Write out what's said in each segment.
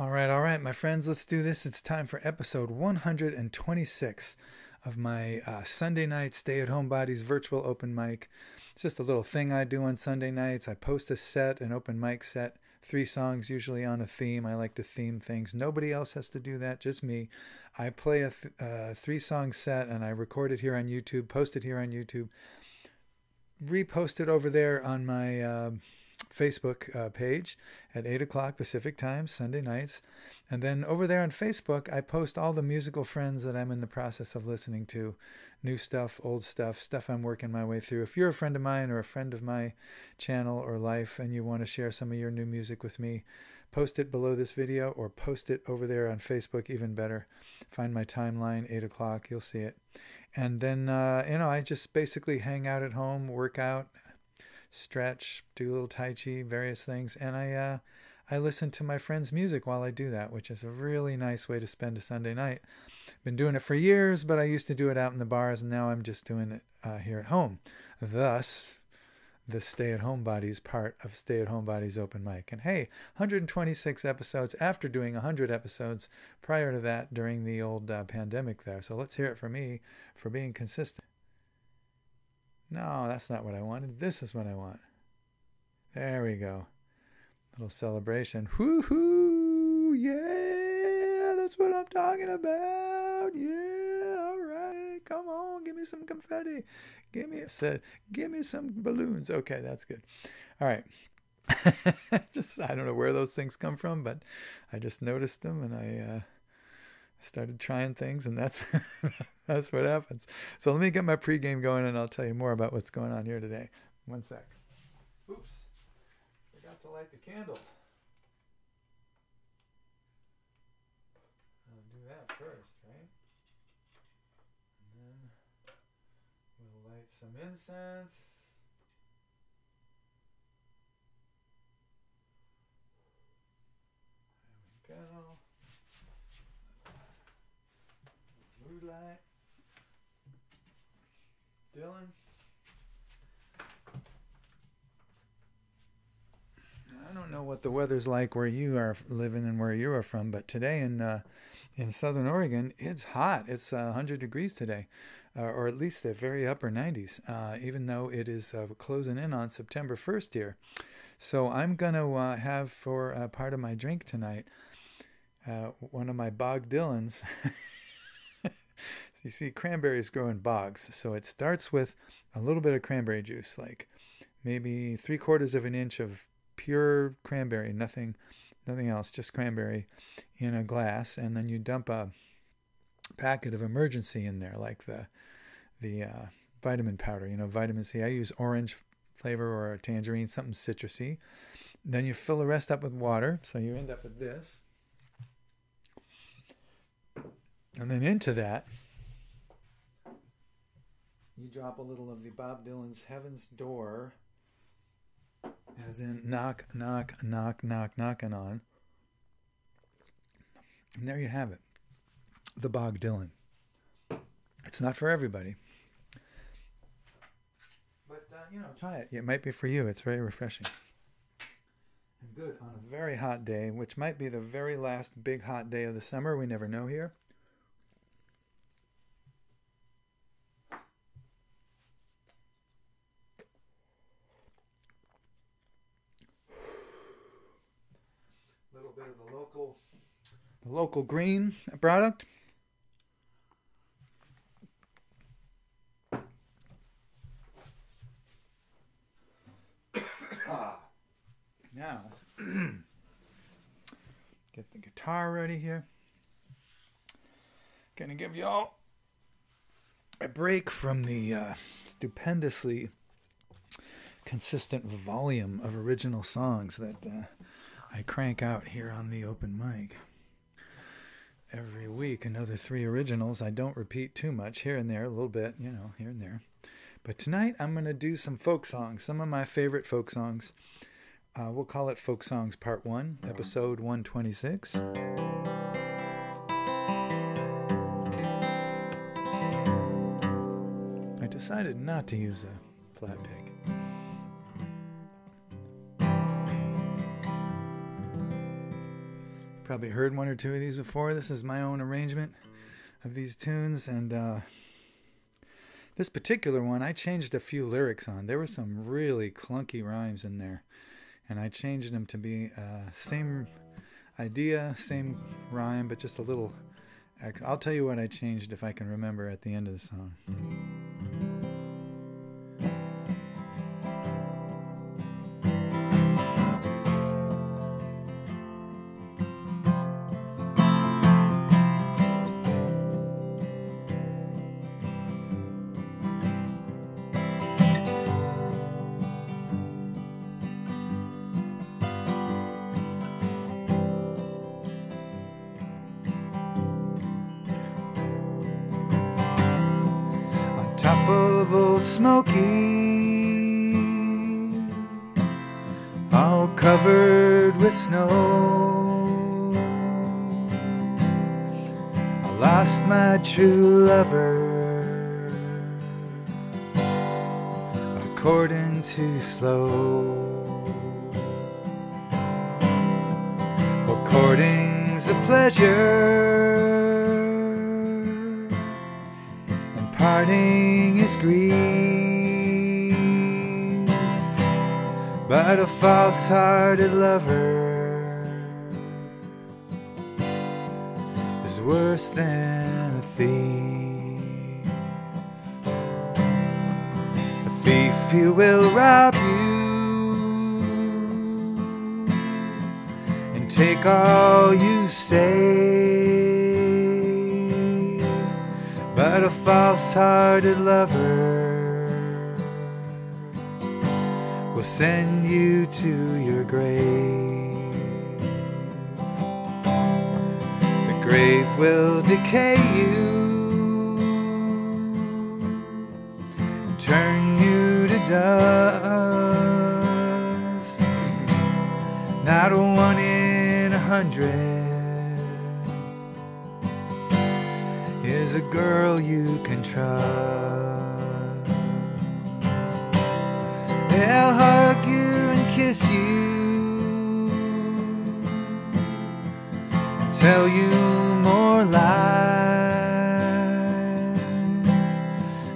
All right, my friends, let's do this. It's time for episode 126 of my Sunday night Stay-At-Homebodies virtual open mic. It's just a little thing I do on Sunday nights. I post a set, an open mic set, 3 songs usually on a theme. I like to theme things. Nobody else has to do that, just me. I play a 3-song set and I record it here on YouTube, post it here on YouTube, repost it over there on my Facebook page at 8 o'clock Pacific time, Sunday nights. And then over there on Facebook, I post all the musical friends that I'm in the process of listening to. New stuff, old stuff, stuff I'm working my way through. If you're a friend of mine or a friend of my channel or life and you want to share some of your new music with me, post it below this video or post it over there on Facebook, even better. Find my timeline, 8 o'clock, you'll see it. And then, I just basically hang out at home, work out, stretch, do a little tai chi, various things, and I listen to my friends' music while I do that, which is a really nice way to spend a Sunday night. Been doing it for years, but I used to do it out in the bars, and now I'm just doing it here at home. Thus, the Stay-At-Homebodies part of Stay-At-Homebodies open mic. And hey, 126 episodes after doing 100 episodes prior to that during the old pandemic there. So let's hear it for me for being consistent. No, that's not what I wanted. This is what I want. There we go. Little celebration. Woohoo! Yeah, that's what I'm talking about. Yeah, all right. Come on, give me some confetti. Give me some balloons. Okay, that's good. All right. I don't know where those things come from, but I just noticed them and I started trying things, and that's that's what happens. So let me get my pregame going, and I'll tell you more about what's going on here today. One sec. Oops. Forgot to light the candle. I'll do that first, right? And then we'll light some incense. There we go. Mood light. Dylan. I don't know what the weather's like where you are living and where you are from, but today in Southern Oregon, it's hot. It's 100 degrees today, or at least the very upper 90s, even though it is closing in on September 1st here. So I'm going to have for part of my drink tonight one of my bog Dylans. You see, cranberries grow in bogs, so it starts with a little bit of cranberry juice, like maybe 3/4 of an inch of pure cranberry, nothing else, just cranberry in a glass, and then you dump a packet of Emergency in there, like the vitamin powder, vitamin C. I use orange flavor or a tangerine, something citrusy. Then you fill the rest up with water, so you end up with this. And then into that, you drop a little of the Bob Dylan's Heaven's Door, as in knock, knock, knock, knock, knocking on. And there you have it. The Bog Dylan. It's not for everybody. But, try it. It might be for you. It's very refreshing. And good on a very hot day, which might be the very last big hot day of the summer. We never know here. The local green product. Now, get the guitar ready here. Gonna give y'all a break from the stupendously consistent volume of original songs that I crank out here on the open mic. Every week, another 3 originals. I don't repeat too much, here and there, a little bit, here and there. But tonight, I'm going to do some folk songs, some of my favorite folk songs. We'll call it Folk Songs Part 1, episode 126. I decided not to use a flat pick. probably heard one or two of these before. This is my own arrangement of these tunes, and this particular one I changed a few lyrics on. There were some really clunky rhymes in there, and I changed them to be same idea, same rhyme, but just a little. I'll tell you what I changed if I can remember at the end of the song. Top of old Smokey, all covered with snow, I lost my true lover, according to slow. According's a pleasure, parting is grief, but a false-hearted lover is worse than a thief. A thief who will rob you and take all you save, but a false-hearted lover will send you to your grave. The grave will decay you, turn you to dust. Not a 1 in 100 is a girl you can trust. They'll hug you and kiss you, tell you more lies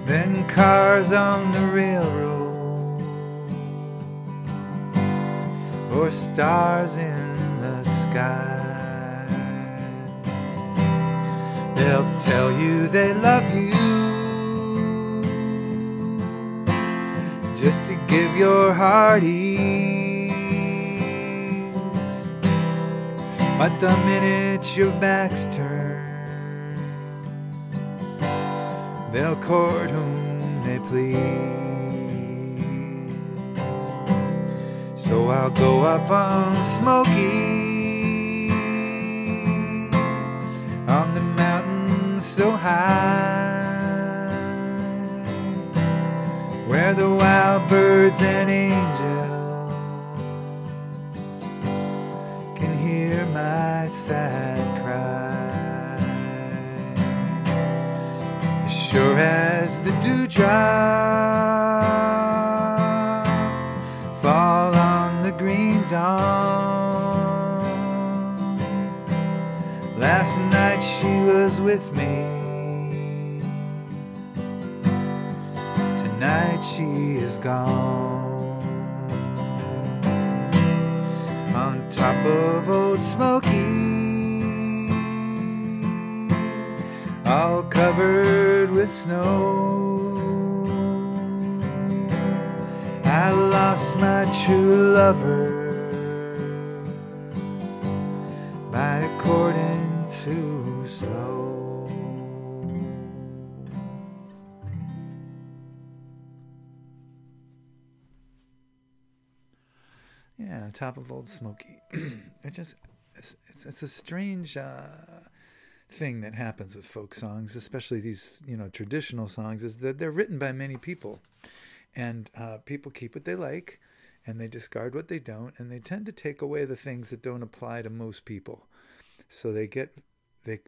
than cars on the railroad or stars in the sky. They'll tell you they love you just to give your heart ease, but the minute your back's turned, they'll court whom they please. So I'll go up on Smokey, on the mountain so high, where the wild birds and angels can hear my sad cry. As sure as the dewdrops fall on the green dawn, last night she was with me, tonight she is gone. On top of old Smokey, all covered with snow, I lost my true lover by according too slow. Yeah, top of old Smokey. It's a strange thing that happens with folk songs, especially these traditional songs, is that they're written by many people, and people keep what they like, and they discard what they don't, and they tend to take away the things that don't apply to most people. So they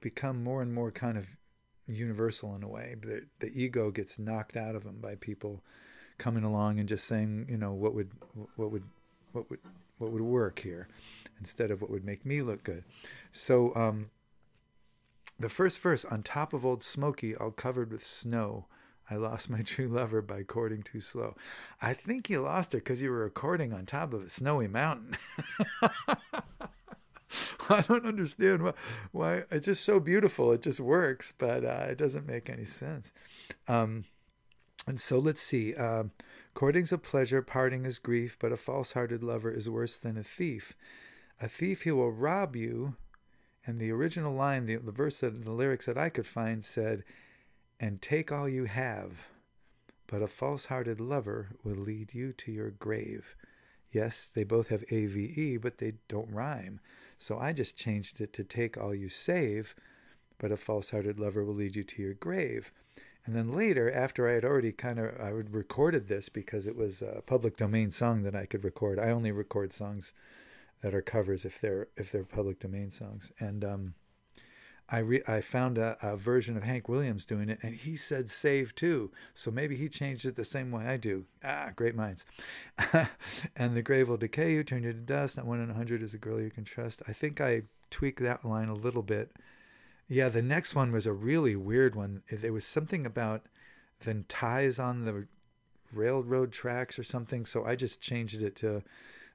become more and more kind of universal in a way. The ego gets knocked out of them by people coming along and just saying, what would work here. instead of what would make me look good. So the first verse, on top of old Smokey, all covered with snow, I lost my true lover by courting too slow. I think you lost her because you were recording on top of a snowy mountain. I don't understand why. It's just so beautiful. It just works, but it doesn't make any sense. And so let's see. Courting's a pleasure, parting is grief, but a false-hearted lover is worse than a thief. A thief, he will rob you. And the original line, the verse, the lyrics that I could find said, and take all you have, but a false-hearted lover will lead you to your grave. Yes, they both have AVE, but they don't rhyme. So I just changed it to take all you save, but a false-hearted lover will lead you to your grave. And then later, after I had already I recorded this because it was a public domain song that I could record. I only record songs that are covers if they're public domain songs. And I found a version of Hank Williams doing it, and he said save too. So maybe he changed it the same way I do. Great minds. And the grave will decay you, turn you to dust. Not 1 in 100 is a girl you can trust. I think I tweaked that line a little bit. Yeah, the next one was a really weird one. There was something about then ties on the railroad tracks or something. So I just changed it to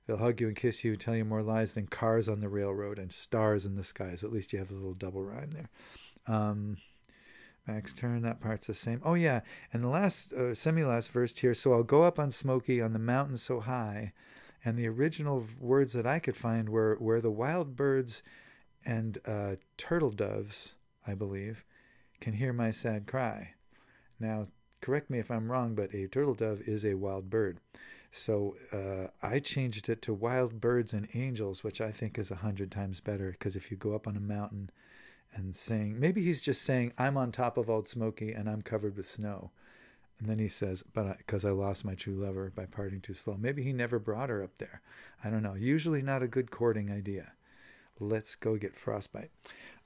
they'll hug you and kiss you, tell you more lies than cars on the railroad and stars in the skies. At least you have a little double rhyme there. Max turn, that part's the same. Oh, yeah. And the last, semi-last verse here. So I'll go up on Smokey on the mountain so high. And the original words that I could find were where the wild birds and turtle doves, I believe, can hear my sad cry. Now, correct me if I'm wrong, but a turtle dove is a wild bird. So I changed it to wild birds and angels, which I think is 100 times better, because if you go up on a mountain and sing, maybe he's just saying, I'm on top of old Smokey and I'm covered with snow. And then he says, but because I lost my true lover by parting too slow. Maybe he never brought her up there. I don't know. Usually not a good courting idea. Let's go get frostbite.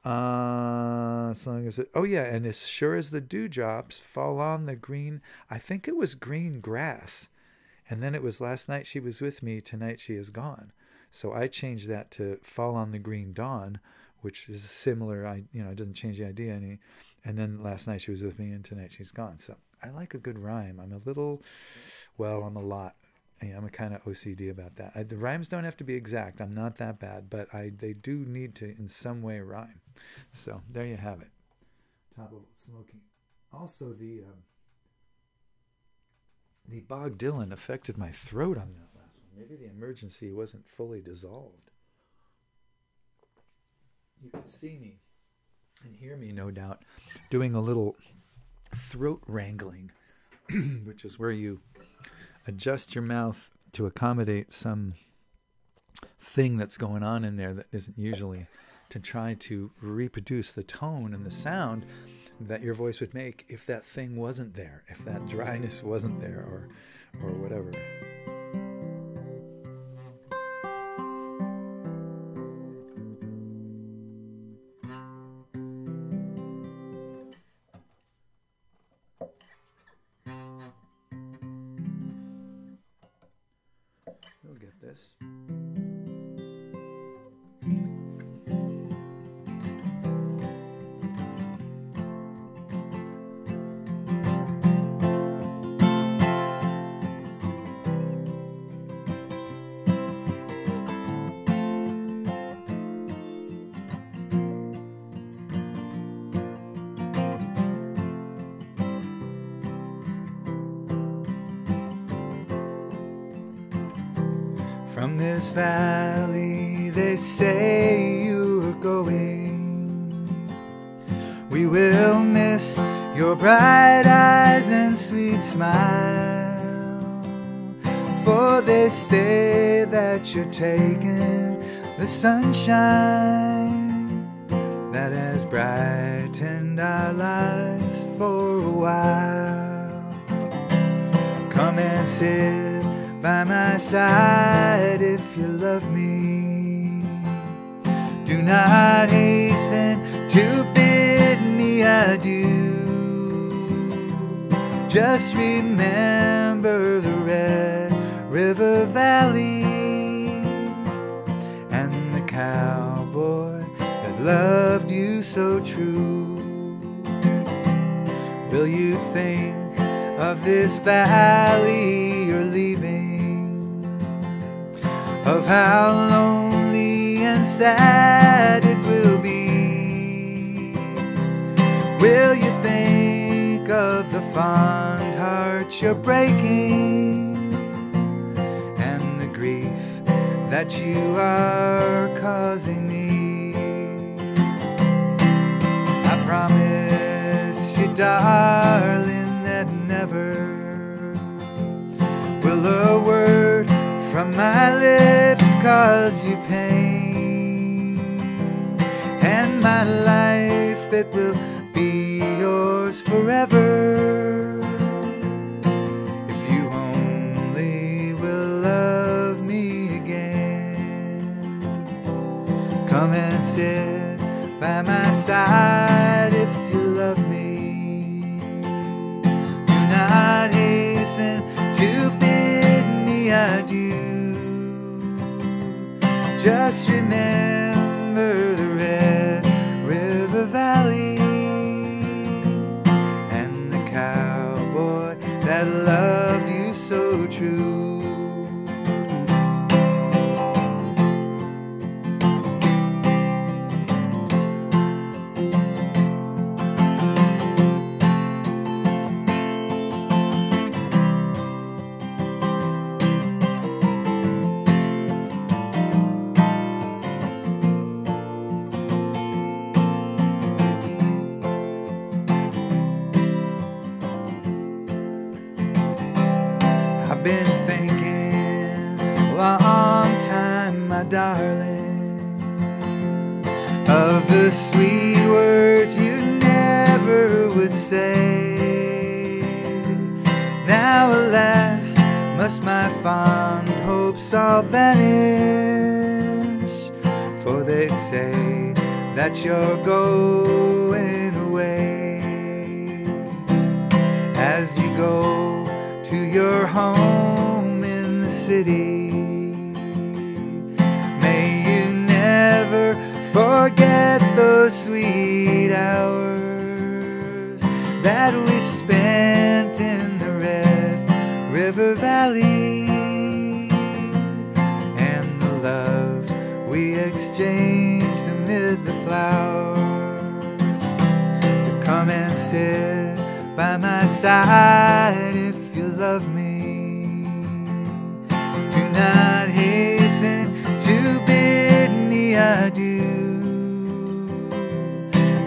As long as oh yeah, and as sure as the dewdrops fall on the green, I think it was green grass. And then it was last night she was with me, tonight she is gone. So I changed that to fall on the green dawn, which is similar. It doesn't change the idea any. And then last night she was with me and tonight she's gone. So I like a good rhyme. I'm a lot. I'm a kind of OCD about that. The rhymes don't have to be exact. I'm not that bad, but they do need to in some way rhyme. So there you have it. Top of Smoking. Also the Bob Dylan affected my throat on that last one. Maybe the emergency wasn't fully dissolved. You can see me and hear me, no doubt, doing a little throat wrangling, which is where you adjust your mouth to accommodate some thing that's going on in there that isn't usually, to try to reproduce the tone and the sound that your voice would make if that thing wasn't there, if that dryness wasn't there, or whatever. You'll get this. From this valley they say you are going. We will miss your bright eyes and sweet smile, for they say that you're taking the sunshine that has brightened our lives for a while. Come and sit by my side if you love me. Do not hasten to bid me adieu. Just remember the Red River Valley and cowboy that loved you so true. Will you think of this valley you're leaving, of how lonely and sad it will be? Will you think of the fond heart you're breaking, and the grief that you are causing me? I promise you, darling, that never will a word from my lips cause you pain, and my life, it will be yours forever if you only will love me again. Come and sit by my side if you love me. Do not hasten to bid me adieu. Just remember the Red River Valley and the cowboy that loved you so true. I've been thinking a long time, my darling, of the sweet words you never would say. Now, alas, must my fond hopes all vanish, for they say that you're going away. As you go to your home in the city, may you never forget those sweet hours that we spent in the Red River Valley, and the love we exchanged amid the flowers. So come and sit by my side if you love me. Do not hasten to bid me adieu.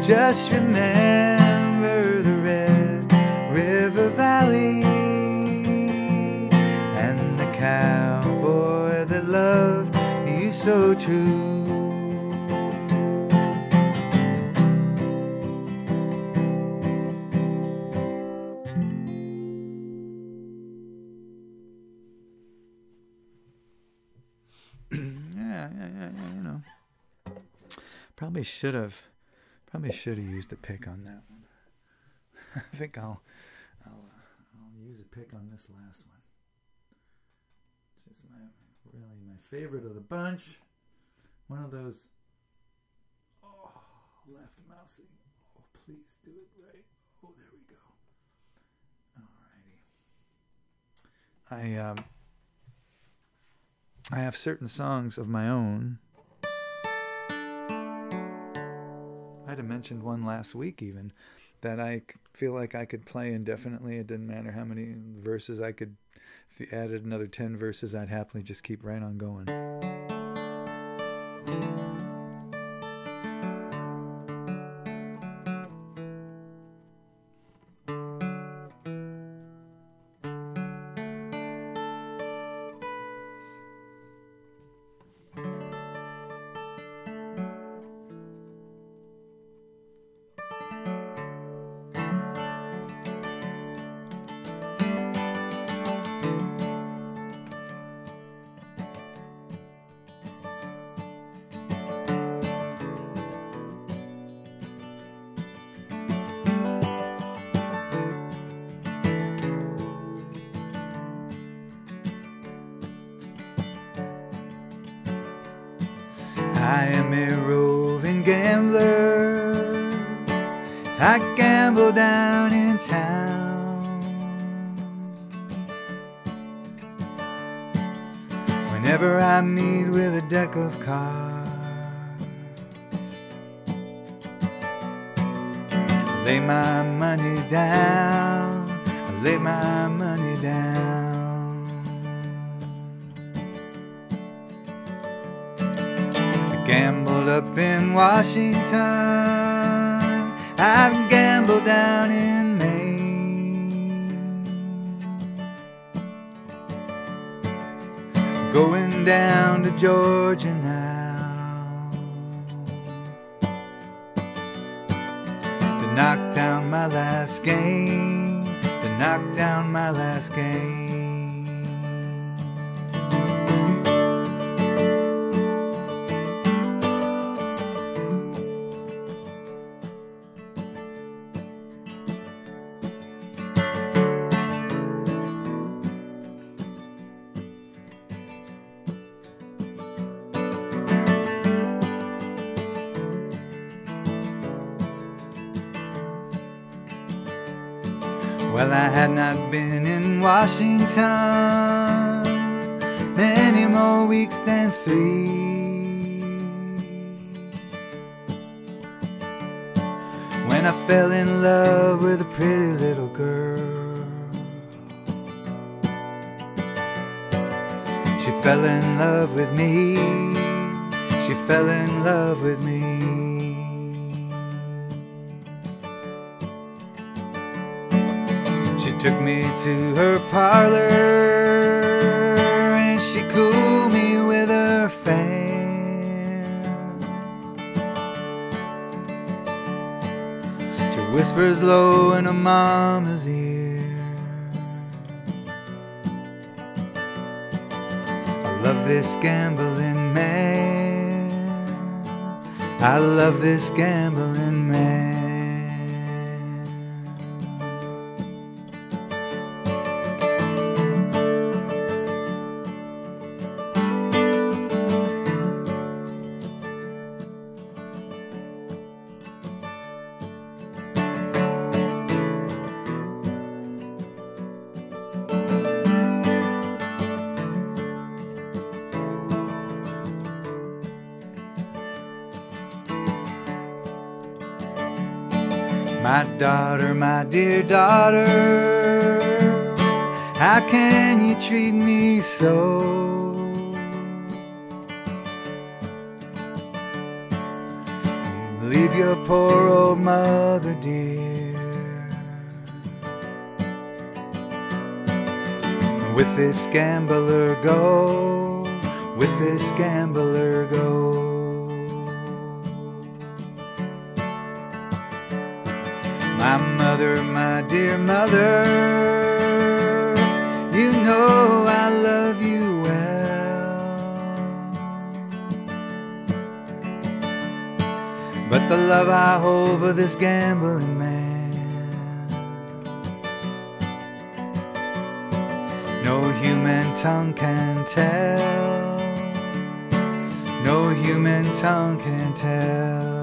Just remember the Red River Valley and the cowboy that loved you so true. You know. Probably should have used a pick on that one. I think I'll use a pick on this last one. It's just really my favorite of the bunch. One of those. Oh, left mousey. Oh, please do it right. Oh, there we go. Alrighty. I have certain songs of my own. I had mentioned one last week even that I feel like I could play indefinitely. It didn't matter how many verses I could. If you added another 10 verses, I'd happily just keep right on going. I am a roving gambler. I gamble down in town. Whenever I meet with a deck of cards, lay my money down, lay my money down. I gambled up in Washington, I've gambled down in Maine, going down to Georgia now to knock down my last game, to knock down my last game. Well, I had not been in Washington many more weeks than 3 when I fell in love with a pretty little girl. She fell in love with me, she fell in love with me. She took me to her parlor and she cooled me with her fan. She whispers low in her mama's ear, I love this gambling man, I love this gambling man. My daughter, my dear daughter, how can you treat me so? Leave your poor old mother, dear, with this gambler go, with this gambler go. My mother, my dear mother, you know I love you well, but the love I hold for this gambling man, no human tongue can tell, no human tongue can tell.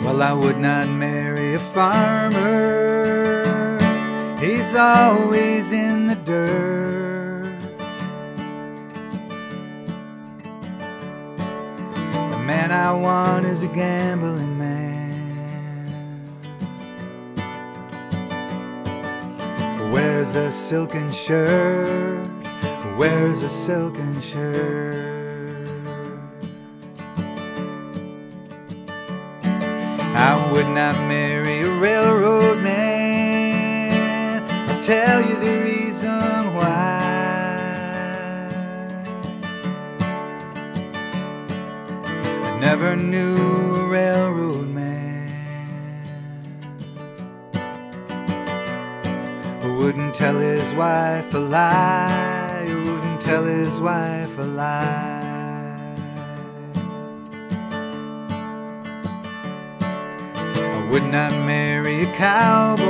Well, I would not marry a farmer, he's always in the dirt. The man I want is a gambling man, wears a silken shirt, wears a silken shirt. I would not marry a railroad man, I'll tell you the reason why. never knew a railroad man who wouldn't tell his wife a lie, who wouldn't tell his wife a lie. I would not marry a cowboy,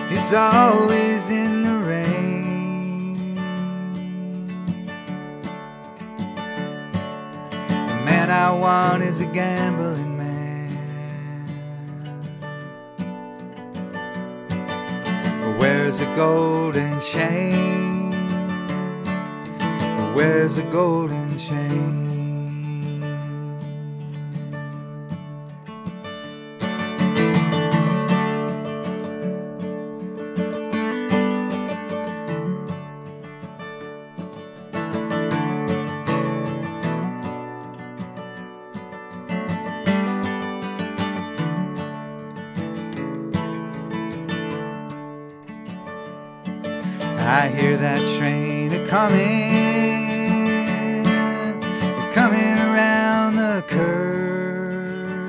he's always in the rain. The man I want is a gambling man who wears a golden chain, who wears a golden chain. I hear that train a-coming around the curve,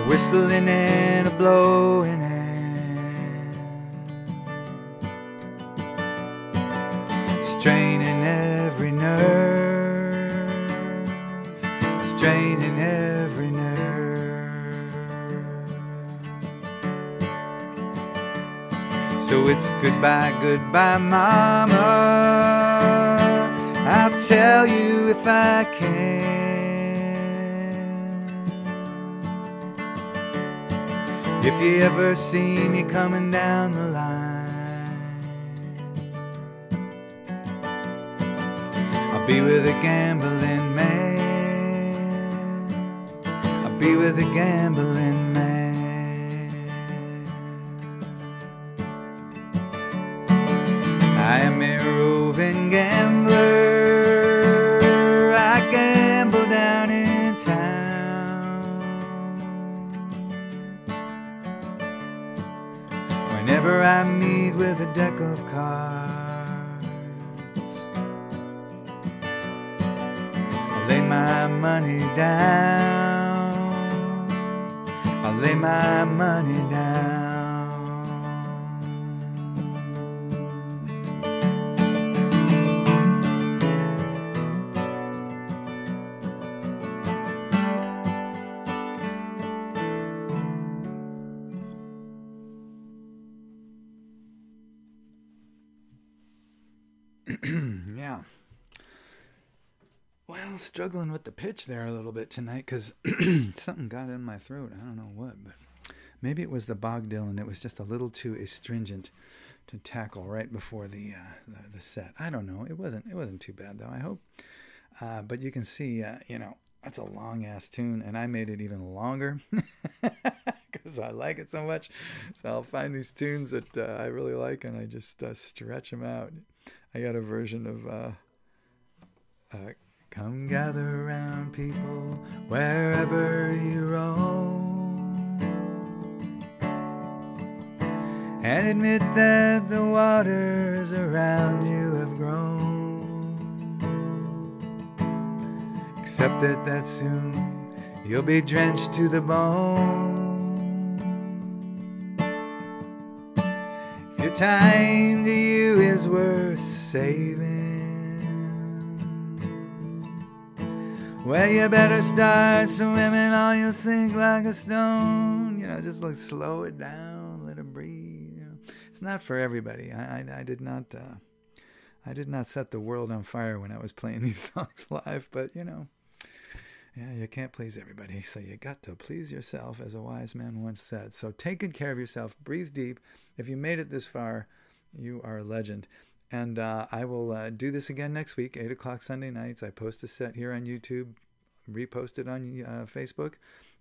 whistling and a-blowing and straining every nerve, straining every nerve. So it's goodbye, goodbye, mama, I'll tell you if I can. If you ever see me coming down the line, I'll be with a gambling man, I'll be with a gambling man. I am a roving gambler, I gamble down in town. Whenever I meet with a deck of cards, I lay my money down, I lay my money down. Yeah. Well, struggling with the pitch there a little bit tonight because something got in my throat. I don't know what, but maybe it was the Bob Dylan. It was just a little too astringent to tackle right before the set. I don't know. It wasn't too bad though, I hope. But you can see, that's a long ass tune, and I made it even longer because I like it so much. So I'll find these tunes that I really like, and I just stretch them out. I got a version of come gather around people wherever you roam, and admit that the waters around you have grown, except that soon you'll be drenched to the bone. If your time to you is worth saving, well, you better start swimming or you'll sink like a stone. Just like slow it down, let it breathe. It's not for everybody. I did not set the world on fire when I was playing these songs live, but yeah, you can't please everybody, so you got to please yourself, as a wise man once said. So take good care of yourself, breathe deep. If you made it this far, you are a legend. And I will do this again next week, 8 o'clock Sunday nights. I post a set here on YouTube, repost it on Facebook,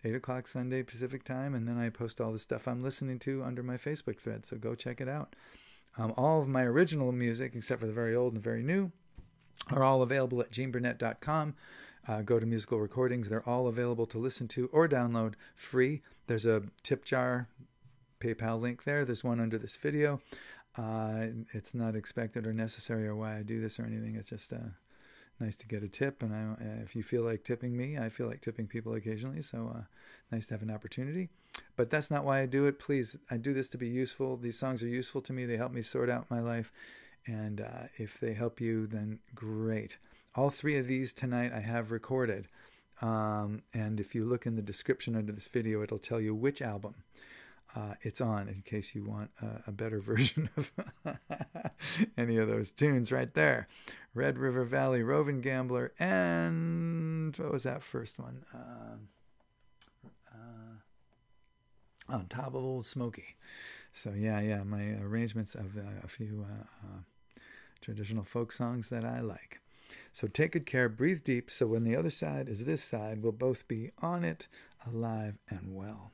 8 o'clock Sunday Pacific time, and then I post all the stuff I'm listening to under my Facebook thread, so go check it out. All of my original music, except for the very old and very new, are all available at geneburnett.com. Go to musical recordings. They're all available to listen to or download free. There's a tip jar PayPal link there. There's one under this video. It's not expected or necessary or why I do this or anything. It's just nice to get a tip. And if you feel like tipping me, I feel like tipping people occasionally. So nice to have an opportunity. But that's not why I do it. Please, I do this to be useful. These songs are useful to me. They help me sort out my life. And if they help you, then great. All three of these tonight I have recorded. And if you look in the description under this video, it'll tell you which album it's on, in case you want a better version of any of those tunes right there. Red River Valley, Roving Gambler, and what was that first one? On Top of Old Smokey. So yeah, my arrangements of a few traditional folk songs that I like. So take good care, breathe deep, so when the other side is this side, we'll both be on it, alive and well.